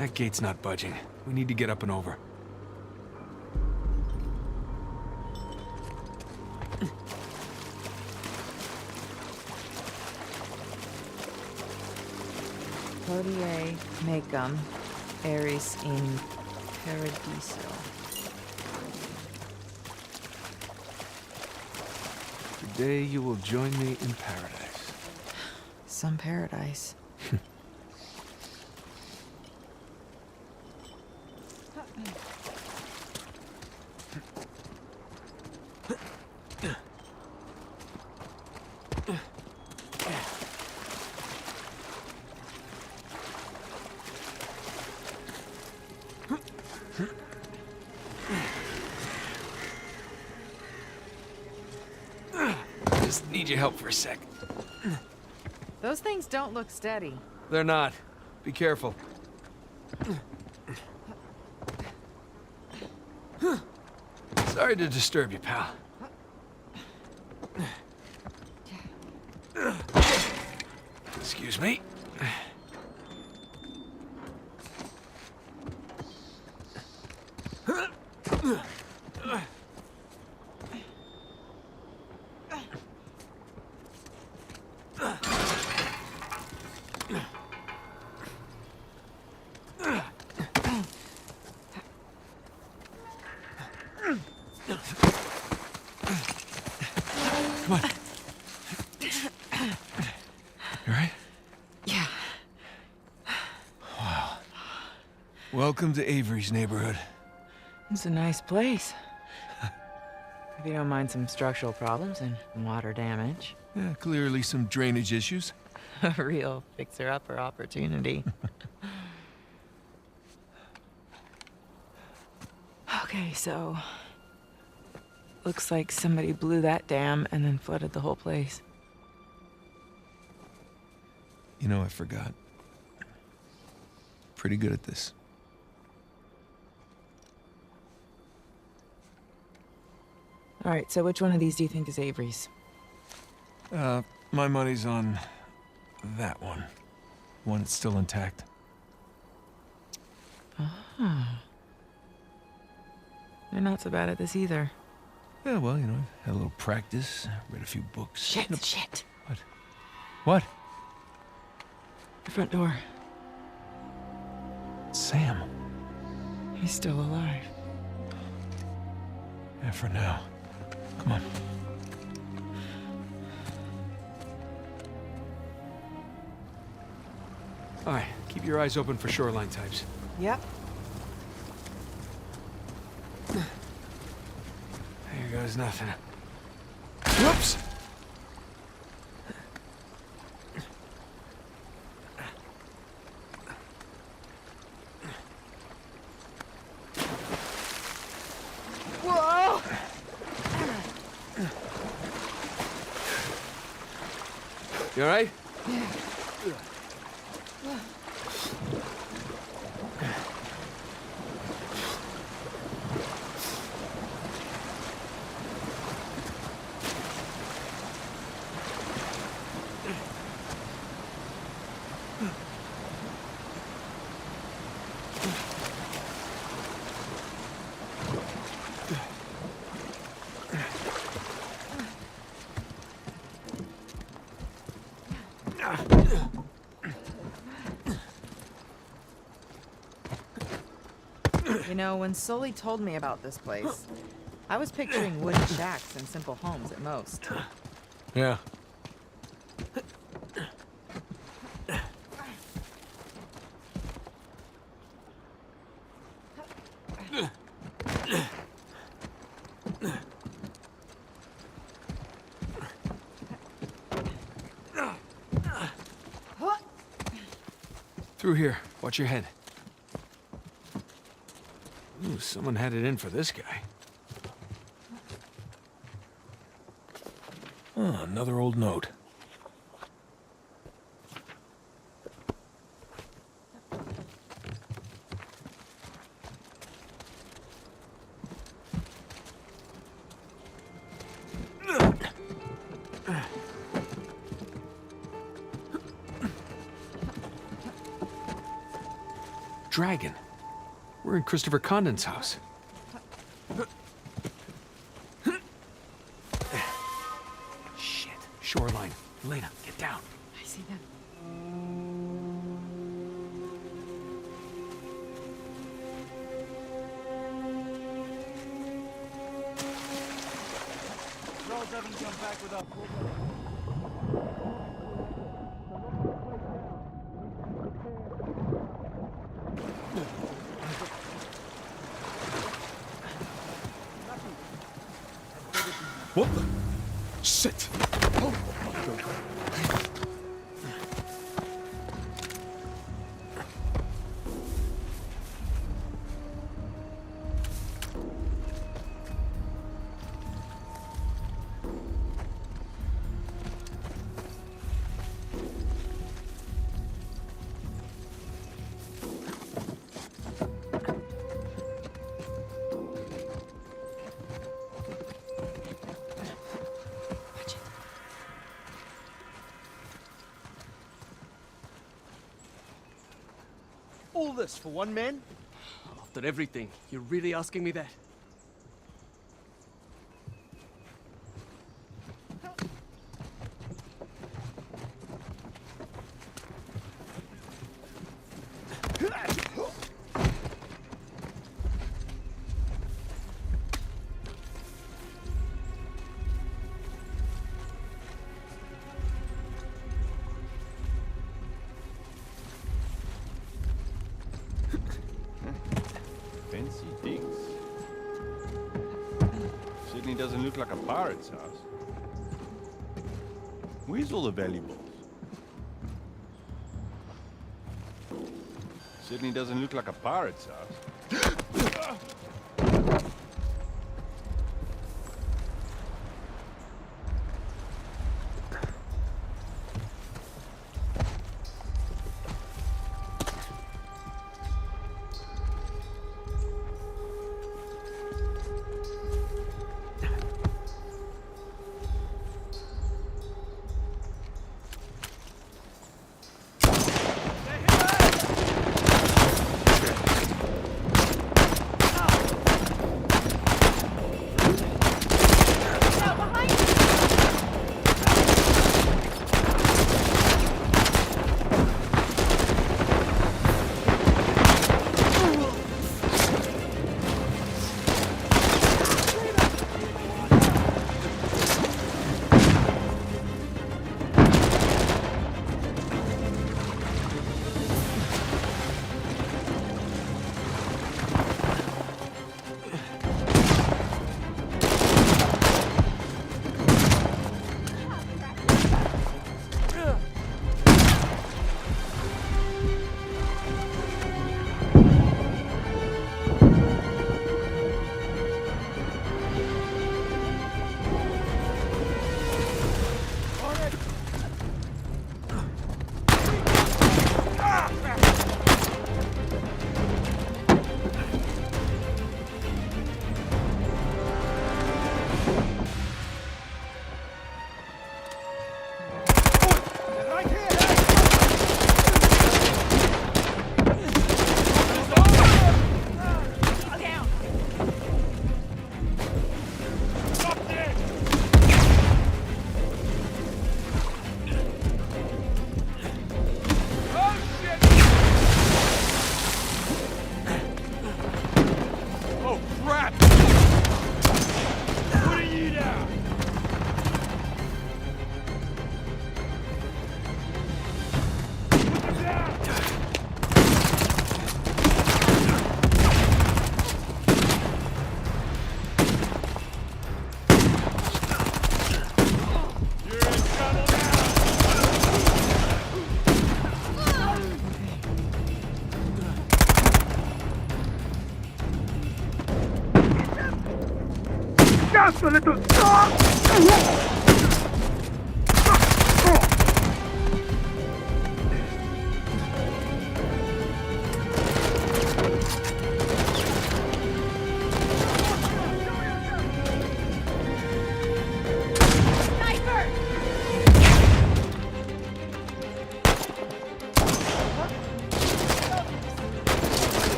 That gate's not budging. We need to get up and over. Hodie mecum, eris in paradiso. Today you will join me in paradise. Some paradise. Just need your help for a sec. Those things don't look steady. They're not. Be careful. Sorry to disturb you, pal. Excuse me. Come on. You alright? Yeah. Wow. Welcome to Avery's neighborhood. It's a nice place. If you don't mind some structural problems and water damage. Yeah, clearly some drainage issues. A real fixer-upper opportunity. Okay, so... looks like somebody blew that dam and then flooded the whole place. You know, I forgot. Pretty good at this. All right, so which one of these do you think is Avery's? My money's on that one. One that's still intact. Ah. You're not so bad at this either. Yeah, well, you know, I had a little practice, read a few books. Shit. What? What? The front door. Sam. He's still alive. Yeah, for now. Come on. All right, keep your eyes open for shoreline types. Yep. There goes nothing. Whoops! Whoa! You all right? You know, when Sully told me about this place, I was picturing wooden shacks and simple homes at most. Yeah. Through here. Watch your head. Ooh, someone had it in for this guy. Oh, another old note. Dragon. We're in Christopher Condon's house. Shit. Shoreline. Elena, get down. I see them. Devon come back without What the? Shit! Oh. all this for one man? After everything, you're really asking me that? Fancy digs. Certainly doesn't look like a pirate's house. Where's all the valuables? Certainly doesn't look like a pirate's house.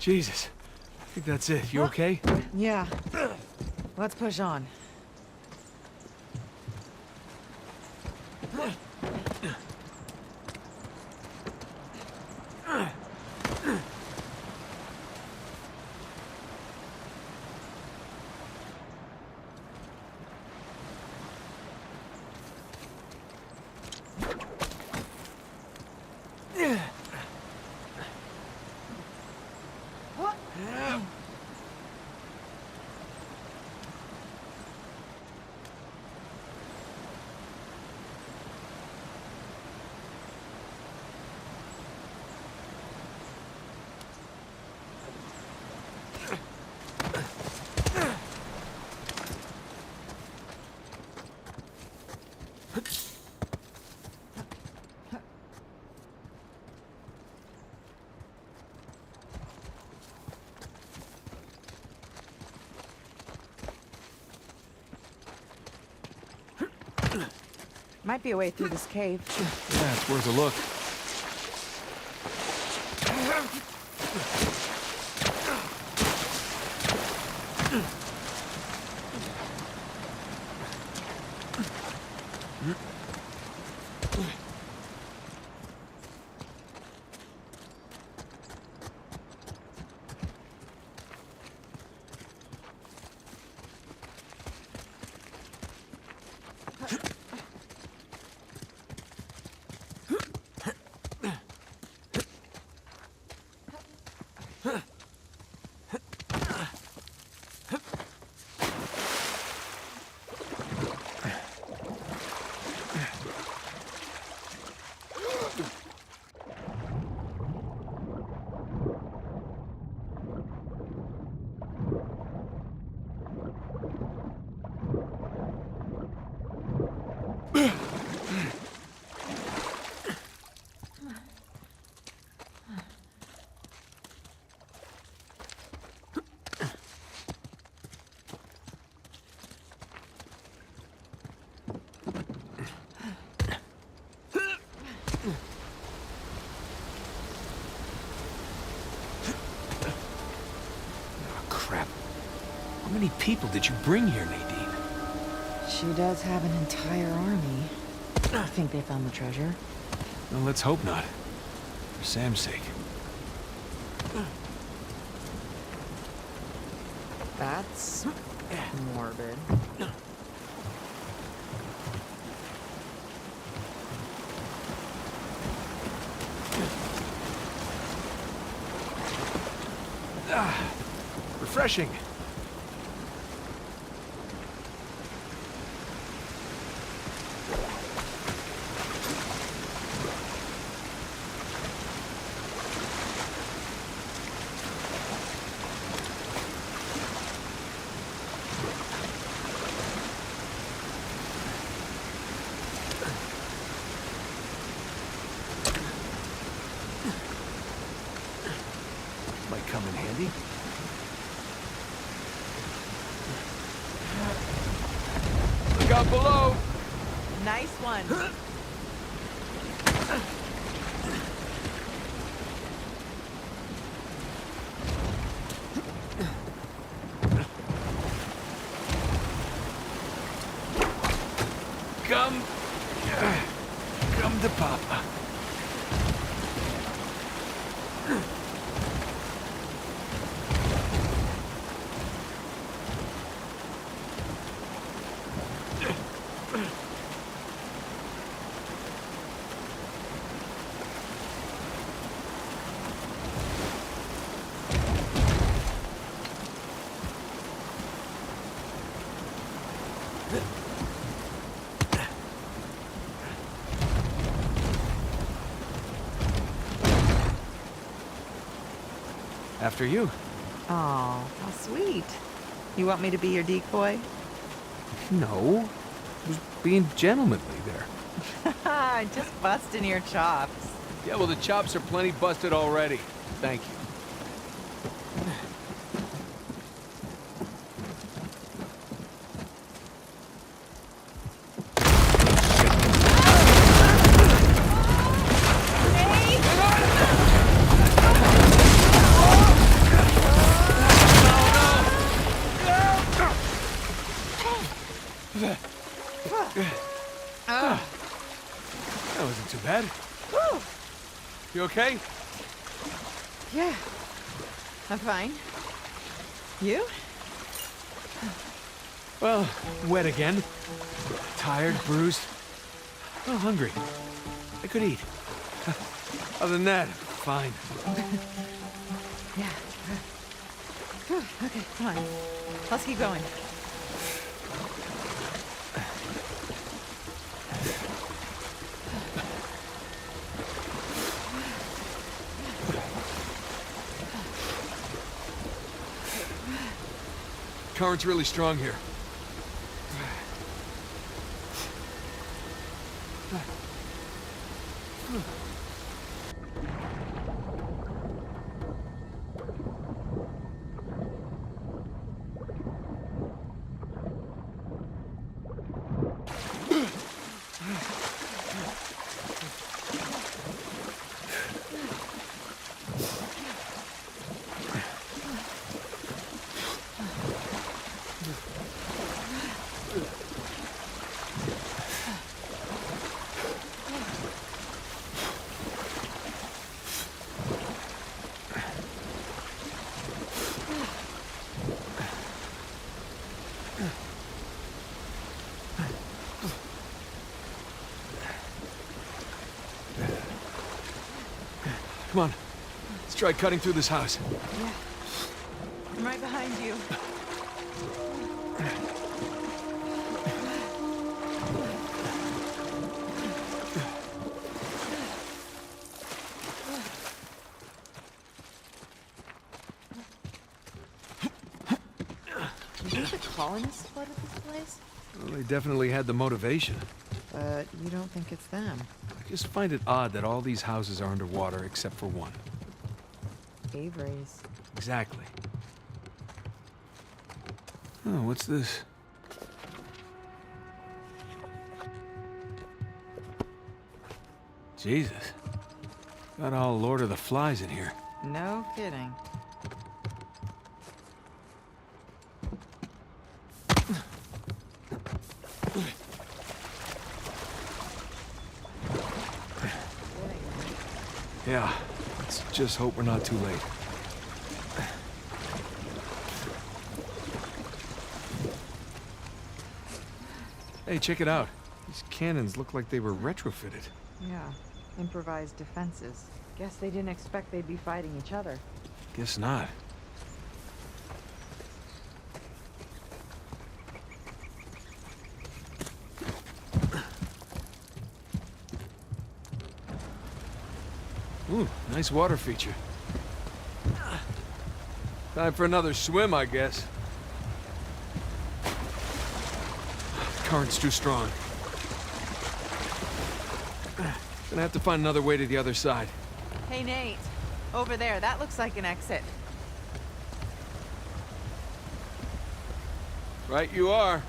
Jesus. I think that's it. You okay? Yeah. Let's push on. Might be a way through this cave. Yeah, it's worth a look. Crap. How many people did you bring here, Nadine? She does have an entire army. I think they found the treasure. Well, let's hope not. For Sam's sake. That's morbid. Refreshing. Might come in handy. Look out below! Nice one. Come to Papa. After you. Oh, how sweet. You want me to be your decoy? No. I was being gentlemanly there. Just busting your chops. Yeah, well, the chops are plenty busted already. Thank you. That wasn't too bad. You okay? Yeah. I'm fine. You? Well, wet again. Tired, bruised. Well, hungry. I could eat. Other than that, fine. Yeah. Whew, okay, come on. Let's keep going. Current's really strong here. Come on. Let's try cutting through this house. Yeah. I'm right behind you. You think the colonists flooded this place? Well, they definitely had the motivation. But you don't think it's them? I just find it odd that all these houses are underwater except for one. Avery's. Exactly. Oh, what's this? Jesus. Got all Lord of the Flies in here. No kidding. Yeah, let's just hope we're not too late. Hey, check it out. These cannons look like they were retrofitted. Yeah, improvised defenses. Guess they didn't expect they'd be fighting each other. Guess not. Ooh, nice water feature. Time for another swim, I guess. The current's too strong. Gonna have to find another way to the other side. Hey, Nate. Over there, that looks like an exit. Right you are.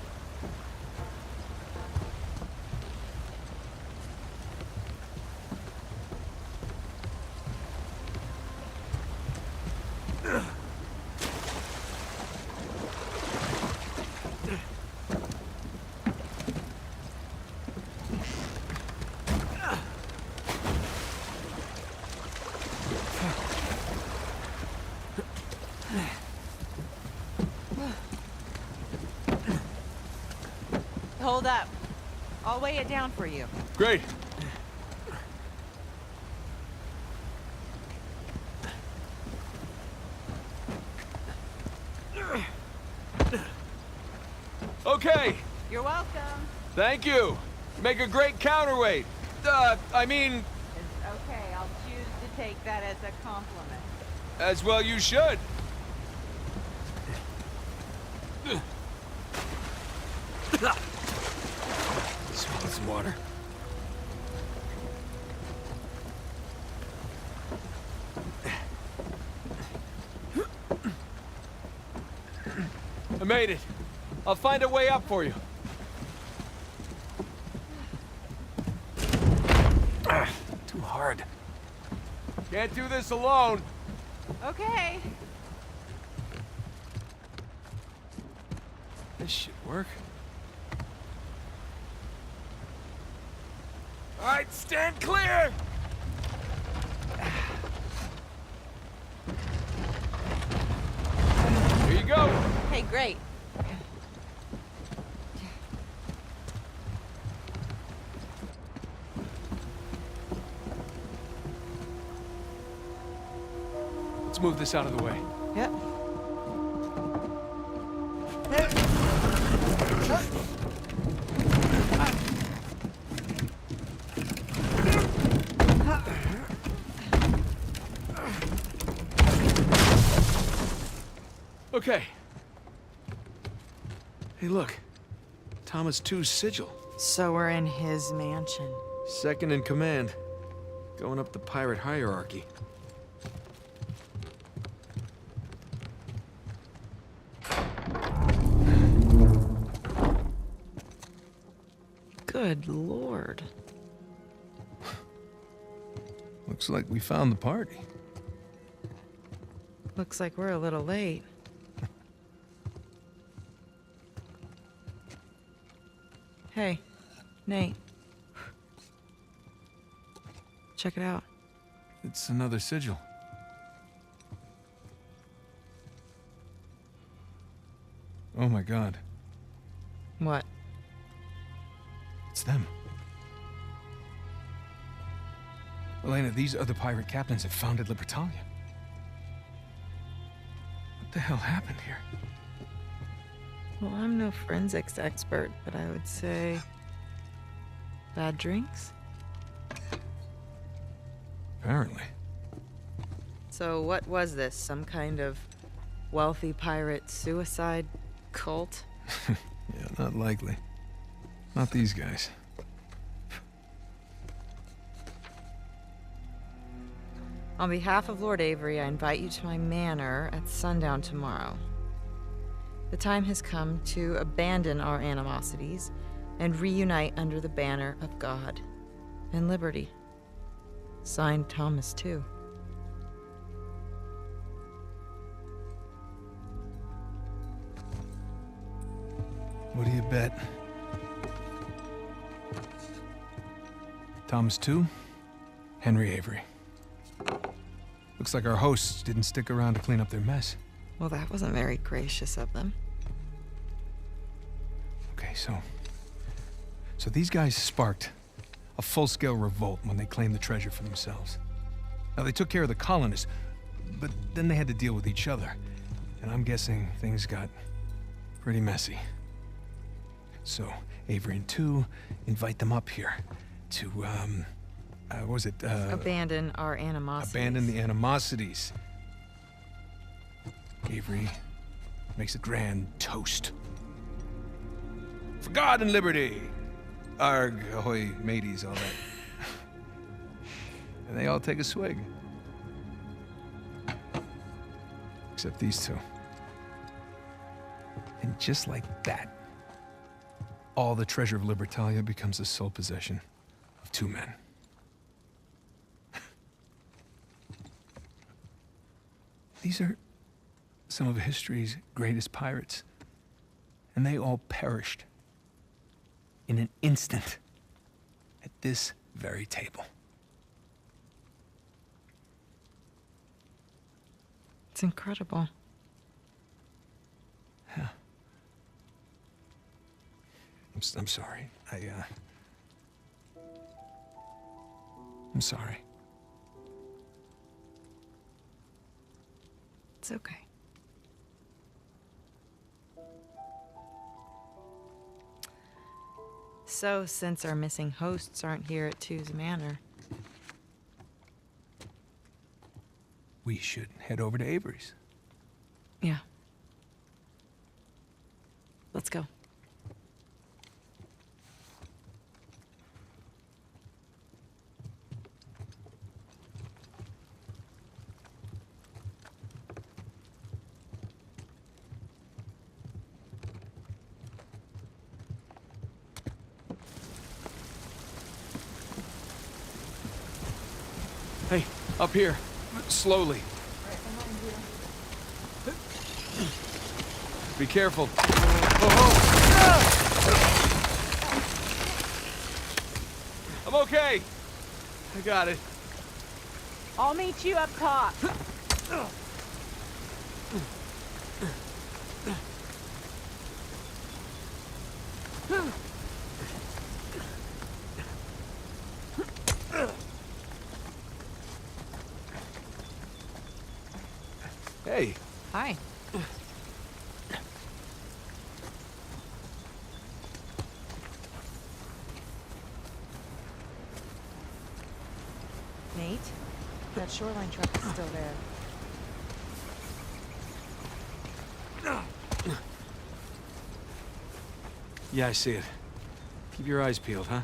Hold up. I'll weigh it down for you. Great. Okay. You're welcome. Thank you. You make a great counterweight. I mean, It's okay. I'll choose to take that as a compliment. as well you should. Swallow some water. I made it. I'll find a way up for you. Too hard. Can't do this alone. Okay. This should work. right, stand clear! Here you go! Hey, great. Let's move this out of the way. Yep. Okay. Hey, look. Thomas II's sigil. So we're in his mansion. Second in command. Going up the pirate hierarchy. Good lord. Looks like we found the party. Looks like we're a little late. Hey, Nate. Check it out. It's another sigil. Oh my god. What? It's them. Elena, these other pirate captains have founded Libertalia. What the hell happened here? Well, I'm no forensics expert, but I would say... bad drinks? Apparently. So what was this? Some kind of wealthy pirate suicide cult? Yeah, not likely. Not these guys. On behalf of Lord Avery, I invite you to my manor at sundown tomorrow. The time has come to abandon our animosities and reunite under the banner of God and liberty. Signed, Thomas II. What do you bet? Thomas II, Henry Avery. Looks like our hosts didn't stick around to clean up their mess. Well, that wasn't very gracious of them. Okay, so these guys sparked a full-scale revolt when they claimed the treasure for themselves. Now, they took care of the colonists, but then they had to deal with each other. And I'm guessing things got pretty messy. So, Avery and II invite them up here to, what was it? Abandon our animosities. Abandon the animosities. Avery makes a grand toast. For God and liberty! Arg, ahoy, mateys, all that. And they all take a swig. Except these two. And just like that, all the treasure of Libertalia becomes the sole possession of two men. These are some of history's greatest pirates. And they all perished in an instant at this very table. It's incredible. Yeah. I'm sorry. I'm sorry. It's okay. So, since our missing hosts aren't here at II's Manor, We should head over to Avery's. yeah. Let's go. Hey, up here. Slowly. Be careful. Oh, oh. I'm okay. I got it. I'll meet you up top. Hey, Hi. Nate, that shoreline truck is still there. yeah, I see it. Keep your eyes peeled, huh?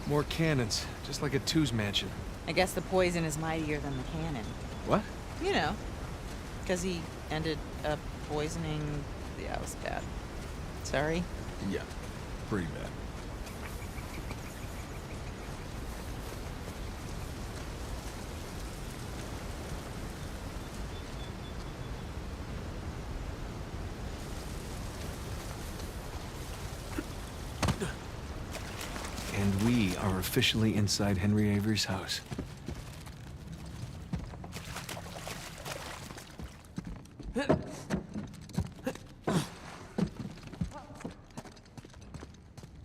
More cannons, just like at Two's mansion. I guess the poison is mightier than the cannon. What? You know, because he ended up poisoning... Yeah, it was bad. Sorry. Yeah, pretty bad. And we are officially inside Henry Avery's house.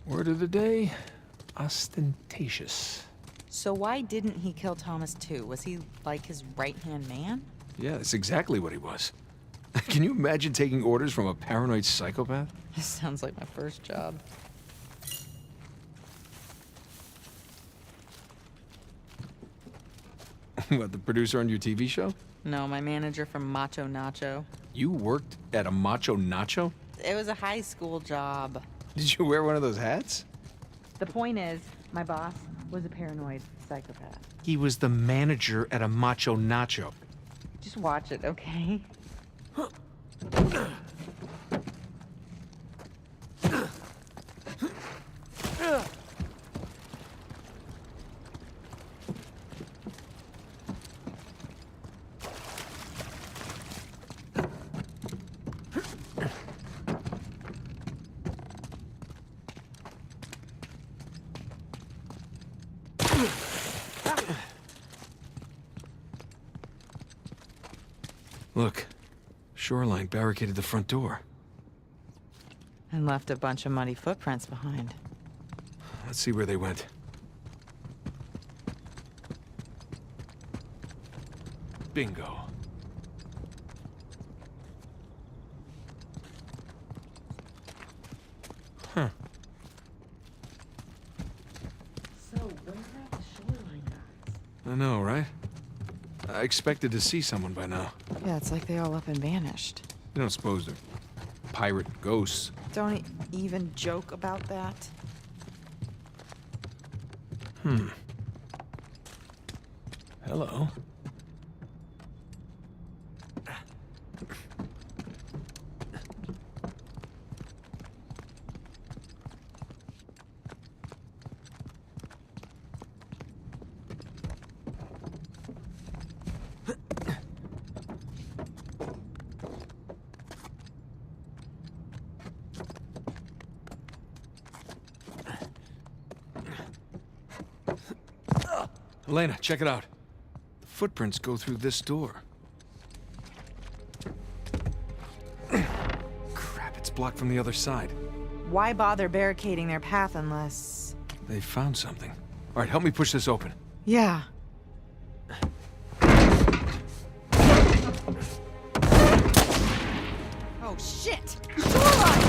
Word of the day, ostentatious. So why didn't he kill Thomas too? Was he like his right-hand man? Yeah, that's exactly what he was. Can you imagine taking orders from a paranoid psychopath? This sounds like my first job. What, the producer on your TV show? No, my manager from Macho Nacho. You worked at a Macho Nacho? It was a high school job. Did you wear one of those hats? The point is, my boss was a paranoid psychopath. He was the manager at a Macho Nacho. Just watch it, okay? Look, shoreline barricaded the front door. And left a bunch of muddy footprints behind. Let's see where they went. Bingo. Huh. So, where are the shoreline guys? I know, right? I expected to see someone by now. Yeah, it's like they all up and vanished. You don't suppose they're pirate ghosts? Don't even joke about that. Hello. Elena, check it out. The footprints go through this door. Crap, it's blocked from the other side. Why bother barricading their path unless... They found something. All right, help me push this open. Yeah. Oh, shit! Shoreline!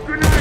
Grenade!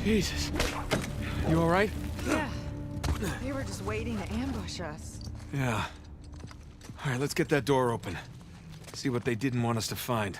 Jesus. You all right? Yeah. They were just waiting to ambush us. Yeah. All right, let's get that door open. See what they didn't want us to find.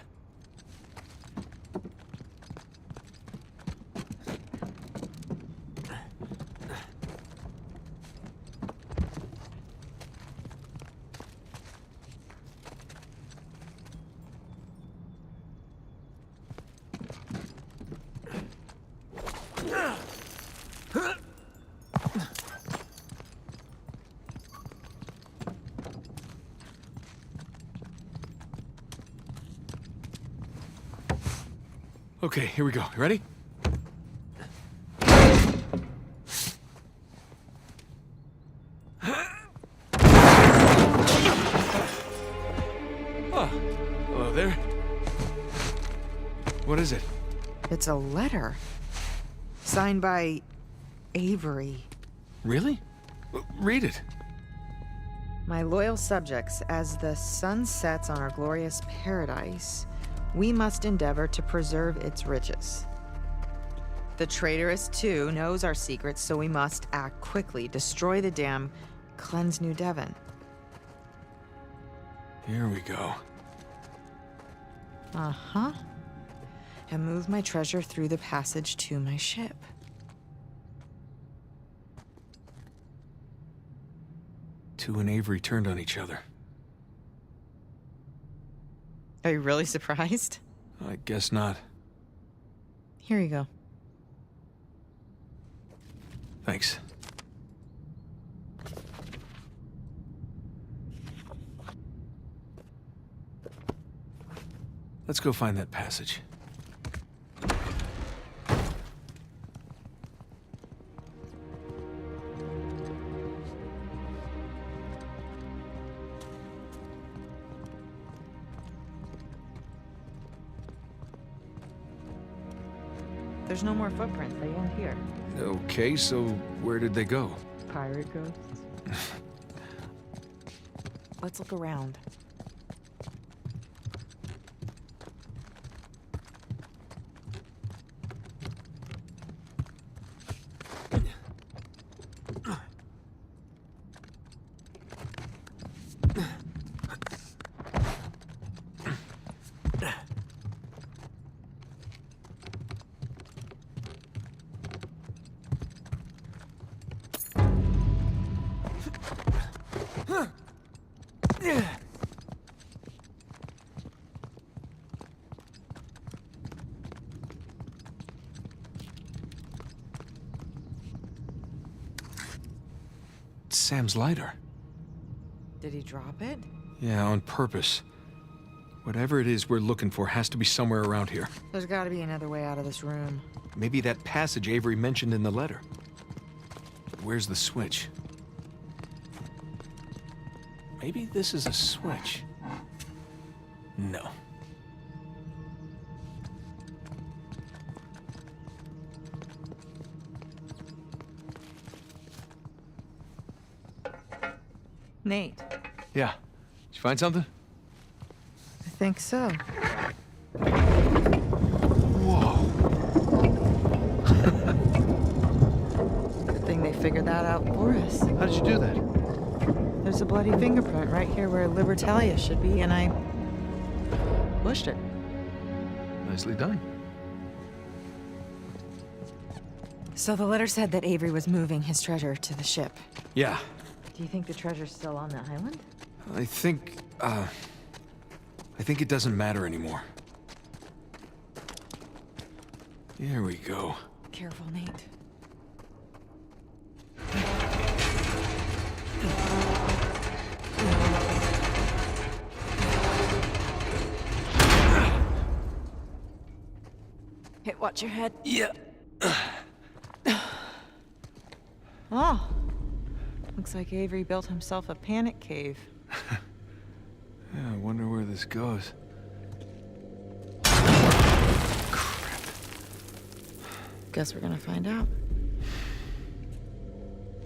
Okay, here we go. You ready? Oh, hello there. What is it? It's a letter. Signed by Avery. Really? Read it. My loyal subjects, as the sun sets on our glorious paradise, we must endeavor to preserve its riches. The traitorous, too, knows our secrets, so we must act quickly, destroy the dam, cleanse New Devon. Here we go. Uh-huh. And move my treasure through the passage to my ship. Tu and Avery turned on each other. Are you really surprised? I guess not. Here you go. Thanks. Let's go find that passage. There's no more footprints. They end here. Okay, so where did they go? Pirate ghosts. Let's look around. Sam's lighter. Did he drop it? Yeah, on purpose. Whatever it is we're looking for has to be somewhere around here. There's gotta be another way out of this room. Maybe that passage Avery mentioned in the letter. Where's the switch? Maybe this is a switch. No. Nate, Yeah. Did you find something? I think so. Whoa. Good thing they figured that out for us. How did you do that? There's a bloody fingerprint right here where Libertalia should be, and I pushed it. Nicely done. So the letter said that Avery was moving his treasure to the ship. Yeah. Do you think the treasure's still on the island? I think it doesn't matter anymore. Here we go. Careful, Nate. Hey, watch your head. Yeah. Oh. Looks like Avery built himself a panic cave. Yeah, I wonder where this goes. Guess we're gonna find out.